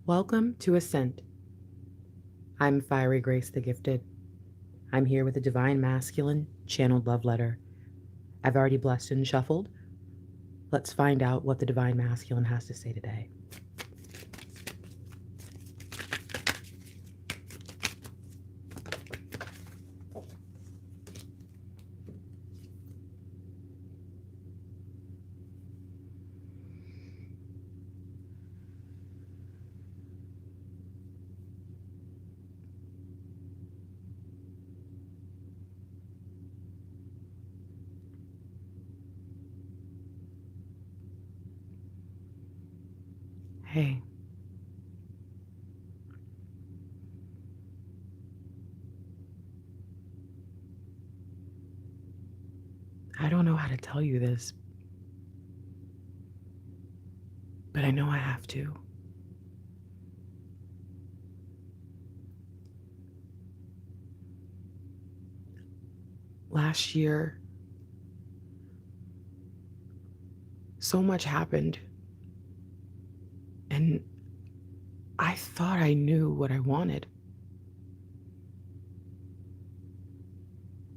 Welcome to ASCENT. I'm Fiery Grace the Gifted. I'm here with a divine masculine channeled love letter. I've already blessed and shuffled. Let's find out what the divine masculine has to say today. Hey. I don't know how to tell you this, but I know I have to. Last year, so much happened, and I thought I knew what I wanted.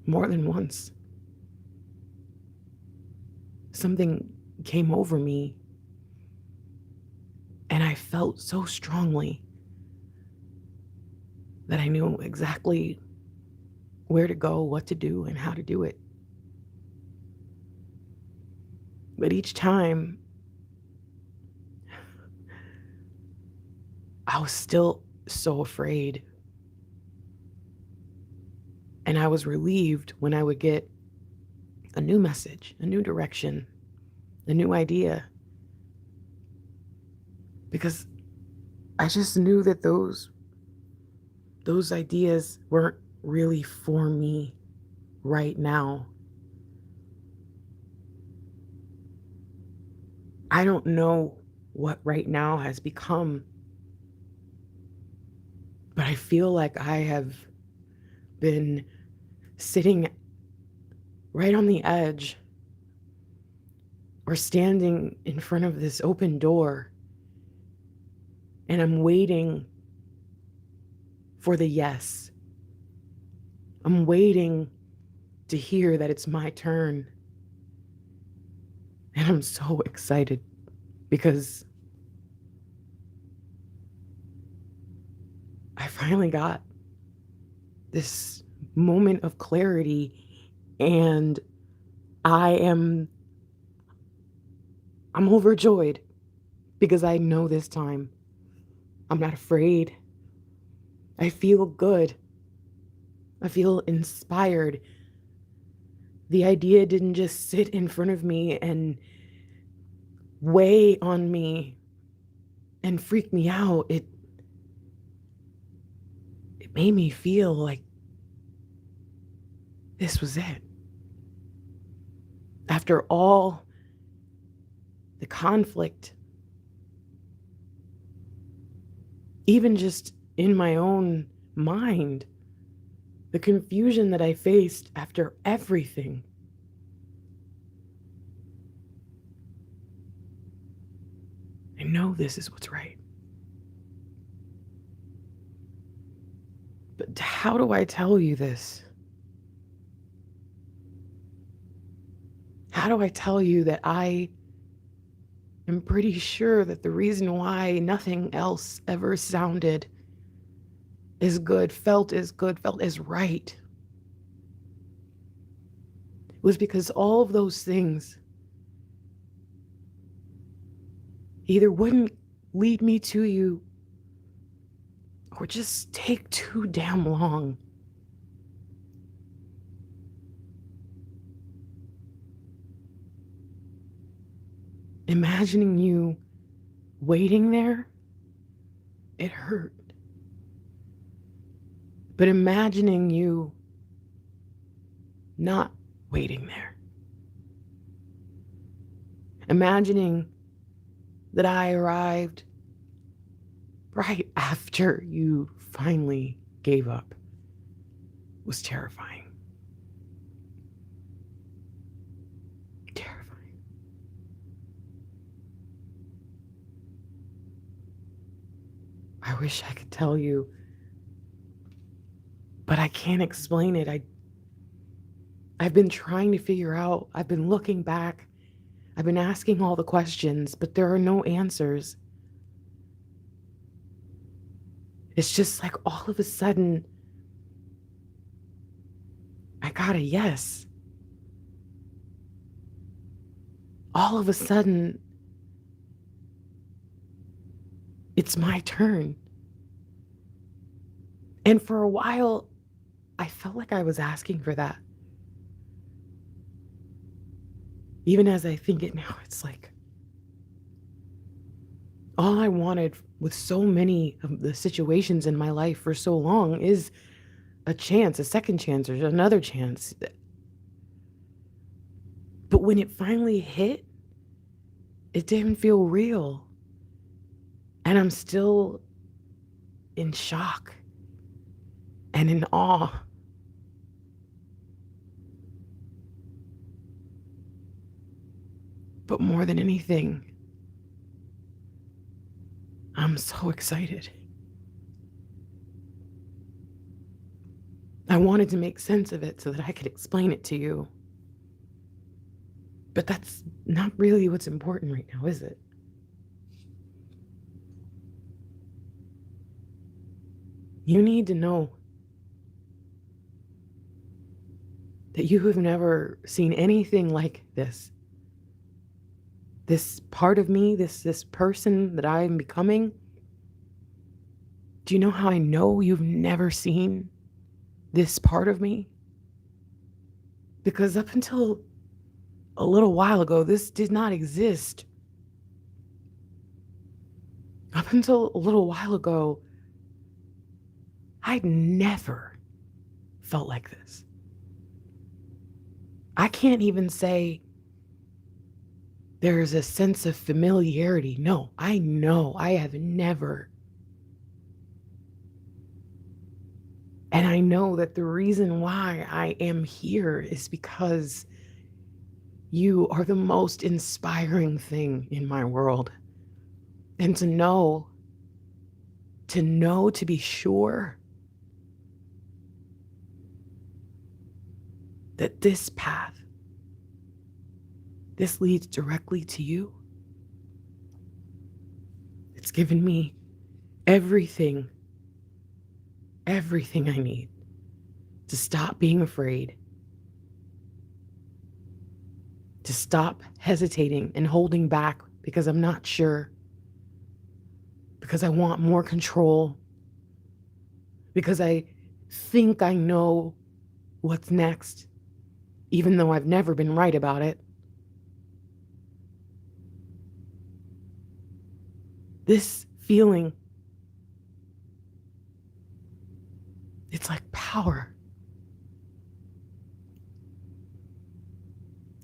More than once. Something came over me, and I felt so strongly that I knew exactly where to go, what to do, and how to do it. But each time, I was still so afraid. And I was relieved when I would get a new message, a new direction, a new idea. Because I just knew that those ideas weren't really for me right now. I don't know what right now has become, but I feel like I have been sitting right on the edge or standing in front of this open door, and I'm waiting for the yes. I'm waiting to hear that it's my turn. And I'm so excited because I finally got this moment of clarity, and I'm overjoyed because I know this time I'm not afraid. I feel good. I feel inspired. The idea didn't just sit in front of me and weigh on me and freak me out. It made me feel like this was it. After all the conflict, even just in my own mind, the confusion that I faced after everything, I know this is what's right. But how do I tell you this? How do I tell you that I am pretty sure that the reason why nothing else ever sounded as good, felt as right, was because all of those things either wouldn't lead me to you or just take too damn long. Imagining you waiting there, it hurt. But imagining you not waiting there, imagining that I arrived right after you finally gave up, was terrifying. Terrifying. I wish I could tell you, but I can't explain it. I've been trying to figure out, I've been looking back, I've been asking all the questions, but there are no answers. It's just like all of a sudden, I got a yes. All of a sudden, it's my turn. And for a while, I felt like I was asking for that. Even as I think it now, it's like all I wanted with so many of the situations in my life for so long is a chance, a second chance, or another chance. But when it finally hit, it didn't feel real. And I'm still in shock and in awe. But more than anything, I'm so excited. I wanted to make sense of it so that I could explain it to you. But that's not really what's important right now, is it? You need to know that you have never seen anything like this. This part of me, this person that I am becoming. Do you know how I know you've never seen this part of me? Because up until a little while ago, this did not exist. Up until a little while ago, I'd never felt like this. I can't even say there's a sense of familiarity. No, I know I have never. And I know that the reason why I am here is because you are the most inspiring thing in my world. And to know, to be sure that this path, this leads directly to you. It's given me everything I need to stop being afraid, to stop hesitating and holding back because I'm not sure, because I want more control, because I think I know what's next, even though I've never been right about it. This feeling, it's like power.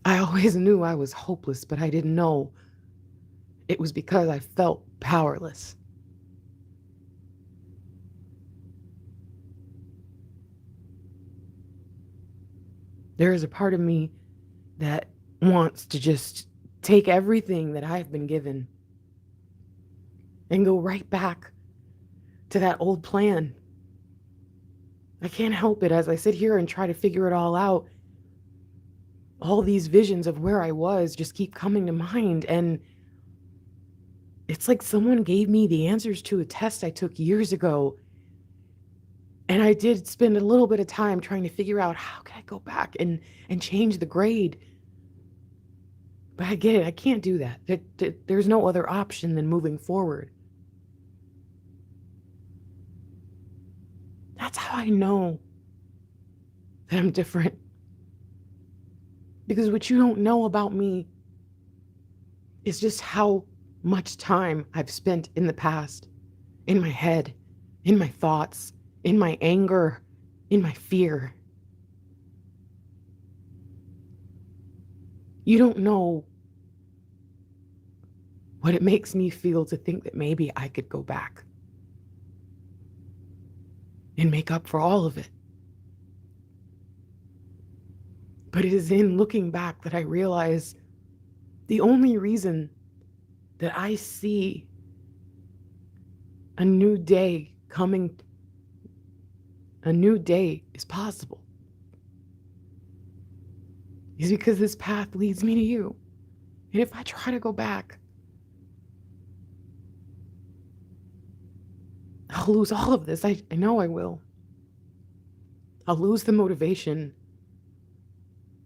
I always knew I was hopeless, but I didn't know it was because I felt powerless. There is a part of me that wants to just take everything that I've been given and go right back to that old plan. I can't help it as I sit here and try to figure it all out. All these visions of where I was just keep coming to mind, and it's like someone gave me the answers to a test I took years ago. And I did spend a little bit of time trying to figure out how can I go back and change the grade. But I get it, I can't do that. There's no other option than moving forward. That's how I know that I'm different. Because what you don't know about me is just how much time I've spent in the past, in my head, in my thoughts, in my anger, in my fear. You don't know what it makes me feel to think that maybe I could go back and make up for all of it. But it is in looking back that I realize the only reason that I see a new day coming, a new day is possible, is because this path leads me to you. And if I try to go back, I'll lose all of this. I know I will. I'll lose the motivation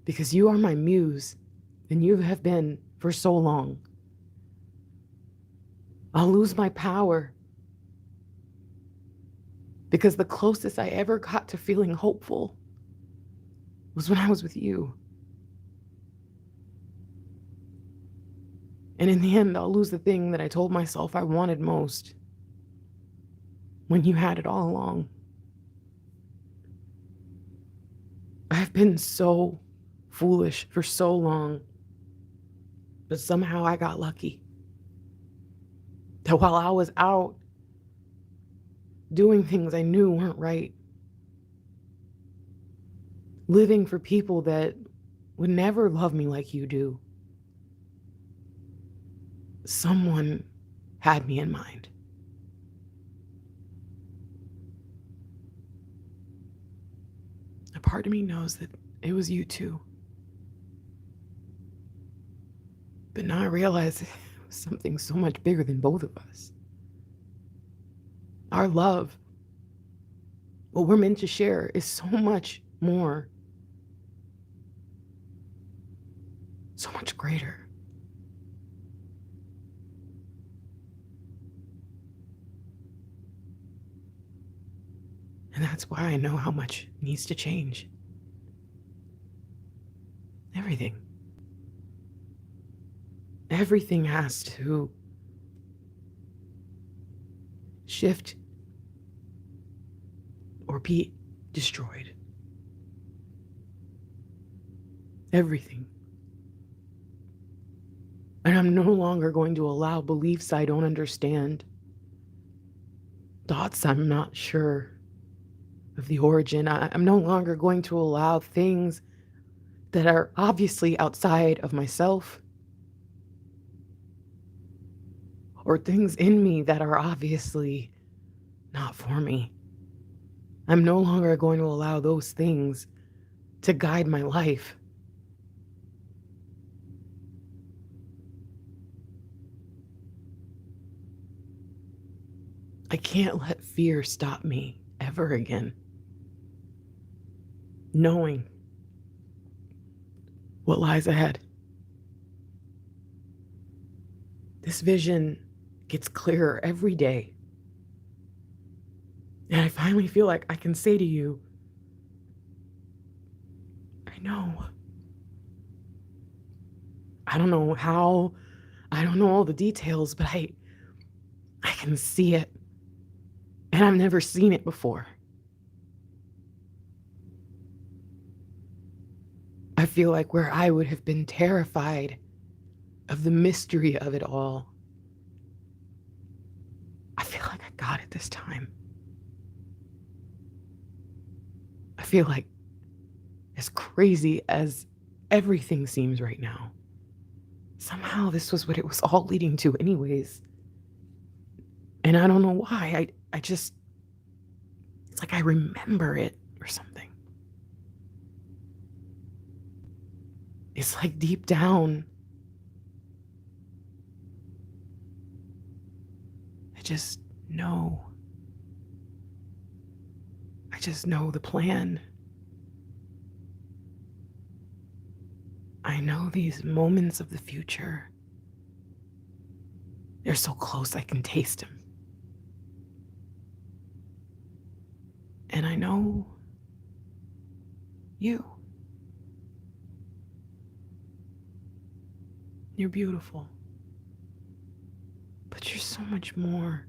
because you are my muse and you have been for so long. I'll lose my power because the closest I ever got to feeling hopeful was when I was with you. And in the end, I'll lose the thing that I told myself I wanted most when you had it all along. I've been so foolish for so long, but somehow I got lucky. That while I was out doing things I knew weren't right, living for people that would never love me like you do, someone had me in mind. A part of me knows that it was you too. But now I realize it was something so much bigger than both of us. Our love, what we're meant to share, is so much more, so much greater. And that's why I know how much needs to change. Everything. Everything has to shift or be destroyed. Everything. And I'm no longer going to allow beliefs I don't understand, thoughts I'm not sure of the origin. I'm no longer going to allow things that are obviously outside of myself, or things in me that are obviously not for me. I'm no longer going to allow those things to guide my life. I can't let fear stop me ever again. Knowing what lies ahead. This vision gets clearer every day. And I finally feel like I can say to you, I know. I don't know how, I don't know all the details, but I can see it. And I've never seen it before. I feel like where I would have been terrified of the mystery of it all, I feel like I got it this time. I feel like, as crazy as everything seems right now, somehow this was what it was all leading to anyways. And I don't know why. I just, it's like I remember it or something. It's like deep down, I just know. I just know the plan. I know these moments of the future. They're so close I can taste them. And I know you. You're beautiful. But you're so much more.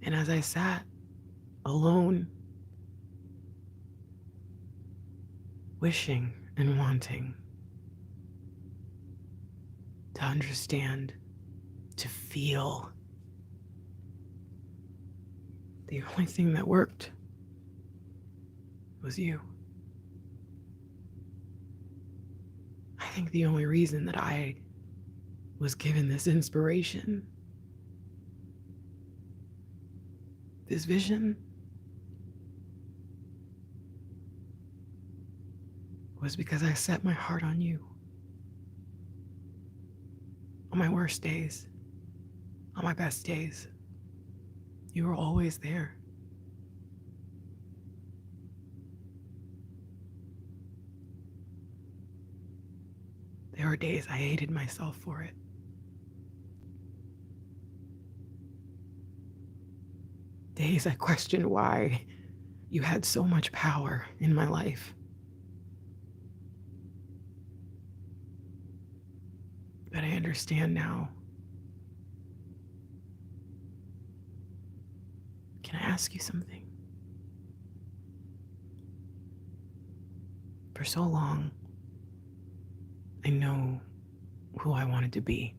And as I sat alone, wishing and wanting to understand, to feel, the only thing that worked was you. I think the only reason that I was given this inspiration, this vision, was because I set my heart on you. On my worst days, on my best days, you were always there. There were days I hated myself for it. Days I questioned why you had so much power in my life. But I understand now. Can I ask you something? For so long, I know who I wanted to be,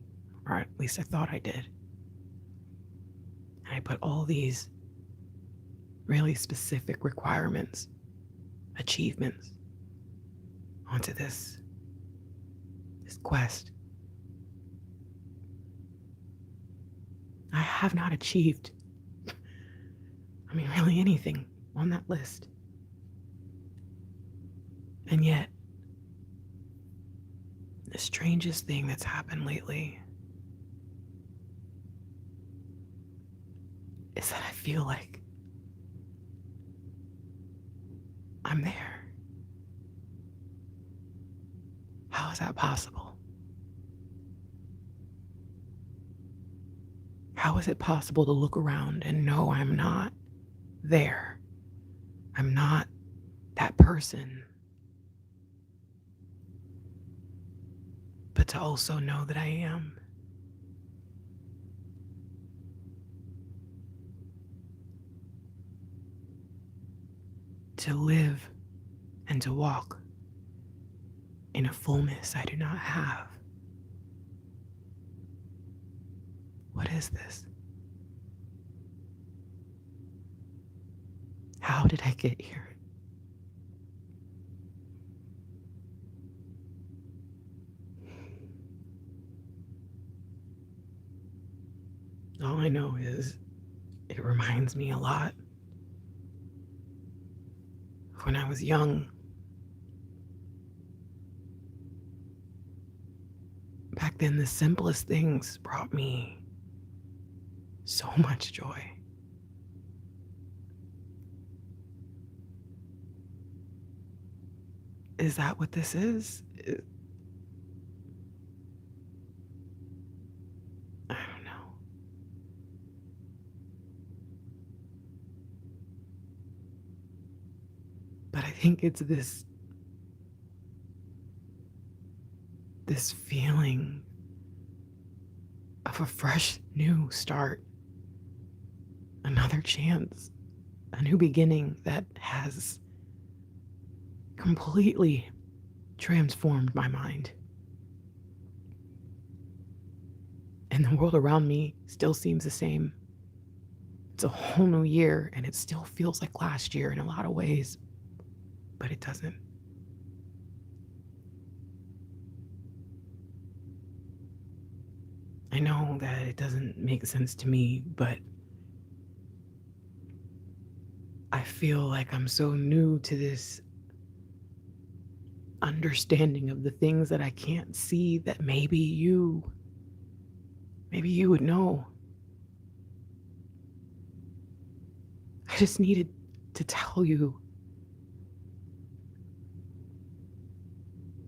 or at least I thought I did. And I put all these really specific requirements, achievements, onto this quest. I have not achieved, really anything on that list. And yet, the strangest thing that's happened lately is that I feel like I'm there. How is that possible? How is it possible to look around and know I'm not there? I'm not that person. But to also know that I am. To live and to walk in a fullness I do not have. What is this? How did I get here? All I know is it reminds me a lot of when I was young. Back then, the simplest things brought me so much joy. Is that what this is? I don't know. But I think it's this feeling of a fresh new start, another chance, a new beginning that has completely transformed my mind. And the world around me still seems the same. It's a whole new year, and it still feels like last year in a lot of ways, but it doesn't. I know that it doesn't make sense to me, but I feel like I'm so new to this understanding of the things that I can't see that maybe you would know. I just needed to tell you.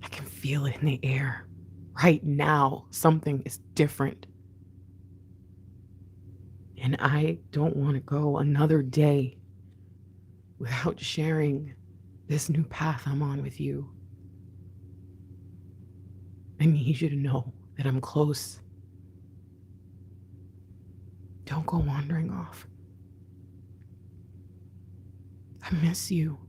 I can feel it in the air. Right now, something is different. And I don't want to go another day without sharing this new path I'm on with you. I need you to know that I'm close. Don't go wandering off. I miss you.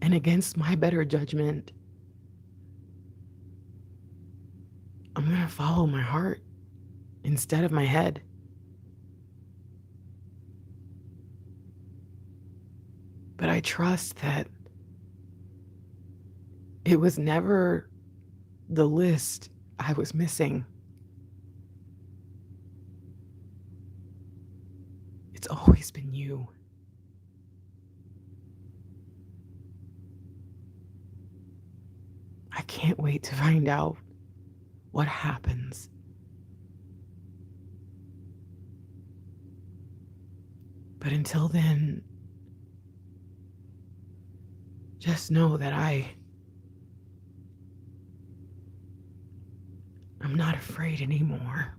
And against my better judgment, I'm going to follow my heart instead of my head. But I trust that it was never the list I was missing. It's always been you. I can't wait to find out what happens. But until then, just know that I'm not afraid anymore.